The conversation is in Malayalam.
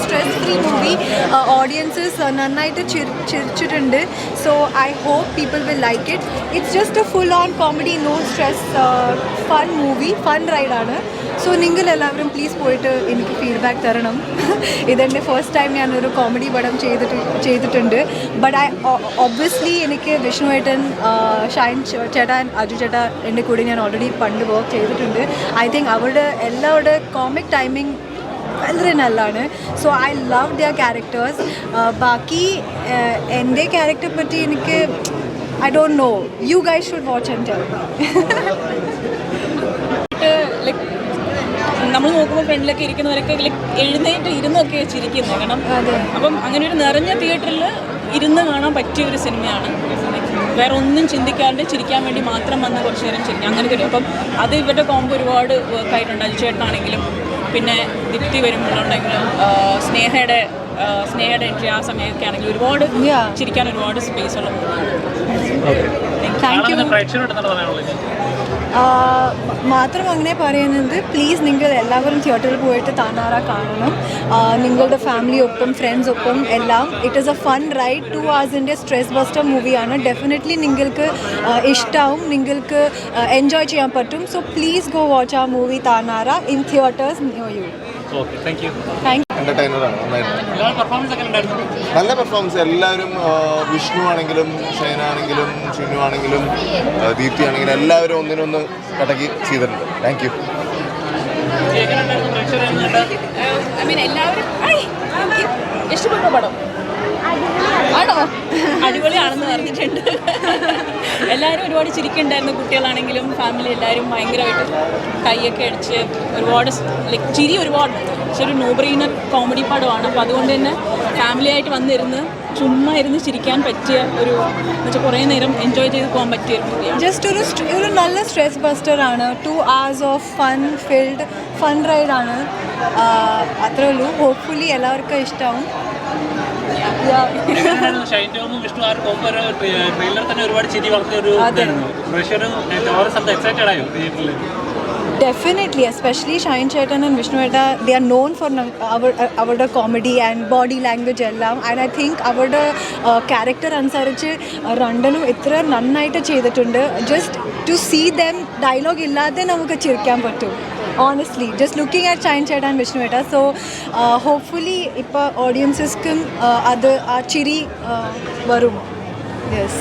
Stress free movie. ഓഡിയൻസസ് നന്നായിട്ട് ചിരിച്ചിട്ടുണ്ട്. So I hope people will like it. It's just a full on comedy, no stress, fun movie, fun റൈഡാണ്. സോ നിങ്ങൾ എല്ലാവരും പ്ലീസ് പോയിട്ട് എനിക്ക് ഫീഡ്ബാക്ക് തരണം. ഇതെൻ്റെ ഫസ്റ്റ് ടൈം ഞാനൊരു കോമഡി പടം ചെയ്തിട്ടുണ്ട്. ബട്ട് ഒബ്വിയസ്ലി എനിക്ക് വിഷ്ണുവേട്ടൻ, ഷൈൻ ചേട്ടാ, അജു ചേട്ടാ എൻ്റെ കൂടെ ഞാൻ ഓൾറെഡി പണ്ട് വർക്ക് ചെയ്തിട്ടുണ്ട്. ഐ തിങ്ക് അവരുടെ എല്ലാവരുടെ കോമിക് ടൈമിംഗ് വളരെ നല്ലതാണ്. So I love their characters. ബാക്കി എൻ്റെ ക്യാരക്ടറെ പറ്റി എനിക്ക് I don't know. You guys should watch and tell. Like നമ്മൾ നോക്കുമ്പോൾ ഫ്രണ്ടിലൊക്കെ ഇരിക്കുന്നവരൊക്കെ ലൈക്ക് എഴുന്നേറ്റ് ഇരുന്നൊക്കെ ചിരിക്കുന്നത്. കാരണം അപ്പം അങ്ങനെ ഒരു നിറഞ്ഞ തിയേറ്ററിൽ ഇരുന്ന് കാണാൻ പറ്റിയ ഒരു സിനിമയാണ്. വേറെ ഒന്നും ചിന്തിക്കാണ്ട് ചിരിക്കാൻ വേണ്ടി മാത്രം വന്ന് കുറച്ച് നേരം ചിരിക്കാം, അങ്ങനത്തെ ഒരു. അപ്പം അത് ഇവരുടെ കോമ്പോ ഒരുപാട് വർക്കായിട്ടുണ്ട്. അജിച്ചേട്ടനാണെങ്കിലും പിന്നെ ദീപ്തി വരുമ്പോഴുണ്ടെങ്കിലും സ്നേഹയുടെ എൻട്രി ആ സമയമൊക്കെ ആണെങ്കിൽ ഒരുപാട് ചിരിക്കാൻ ഒരുപാട് സ്പേസ് ഉള്ള മാത്രം അങ്ങനെ പറയുന്നത്, പ്ലീസ് നിങ്ങൾ എല്ലാവരും തിയേറ്ററിൽ പോയിട്ട് താനാറ കാണണം. നിങ്ങളുടെ ഫാമിലി ഒപ്പം ഫ്രണ്ട്സ് ഒപ്പം എല്ലാം. It is a fun ride. 2 hours stress buster മൂവിയാണ്. ഡെഫിനറ്റ്ലി നിങ്ങൾക്ക് ഇഷ്ടമാവും, നിങ്ങൾക്ക് എൻജോയ് ചെയ്യാൻ പറ്റും. സോ പ്ലീസ് ഗോ വാച്ച് ആ movie Thanara in theatres near you. എന്റർടൈനറാണ്. നല്ല പെർഫോമൻസ്. എല്ലാവരും വിഷ്ണു ആണെങ്കിലും ഷൈന ആണെങ്കിലും ചിന്നു ആണെങ്കിലും ദീപ്തി ആണെങ്കിലും എല്ലാവരും ഒന്നിനൊന്ന് കടക്കി ചെയ്തിട്ടുണ്ട്. Thank you. എല്ലാവരും ഇഷ്ടപ്പെട്ട പടം ആണോ? അടിപൊളിയാണെന്ന് പറഞ്ഞിട്ടുണ്ട്. എല്ലാവരും ഒരുപാട് ചിരിക്കുന്നുണ്ടായിരുന്നു. കുട്ടികളാണെങ്കിലും ഫാമിലി എല്ലാവരും ഭയങ്കരമായിട്ട് കൈയൊക്കെ അടിച്ച് ഒരുപാട് ലൈക്ക് ചിരി ഒരുപാട്. പക്ഷെ ഒരു നോ ബ്രെയിനർ കോമഡി പടമാണ്. അപ്പോൾ അതുകൊണ്ട് തന്നെ ഫാമിലിയായിട്ട് വന്നിരുന്ന് ചുമ്മാ ഇരുന്ന് ചിരിക്കാൻ പറ്റിയ ഒരു എന്നുവെച്ചാൽ കുറേ നേരം എൻജോയ് ചെയ്ത് പോകാൻ പറ്റിയ ഒരു മൂവിയാണ്. ജസ്റ്റ് ഒരു നല്ല സ്ട്രെസ് ബസ്റ്ററാണ്. 2 hours ഓഫ് ഫിൽഡ് ഫൺ റൈഡാണ്. അത്രേ ഉള്ളൂ. ഹോപ്പ്ഫുള്ളി എല്ലാവർക്കും ഇഷ്ടമാവും. Definitely, especially Shine Chetan and Vishnu Veda, they are known for our comedy and body language ellam. And I think our character ansariche Randanum itra nannayitte cheyidittunde. Just to see them dialogue illade namukku chirikkan pattum. Honestly, just looking at Shine Chetan and Vishnu Veda. So hopefully ipa audiences kum adu aa chiri varum. Yes.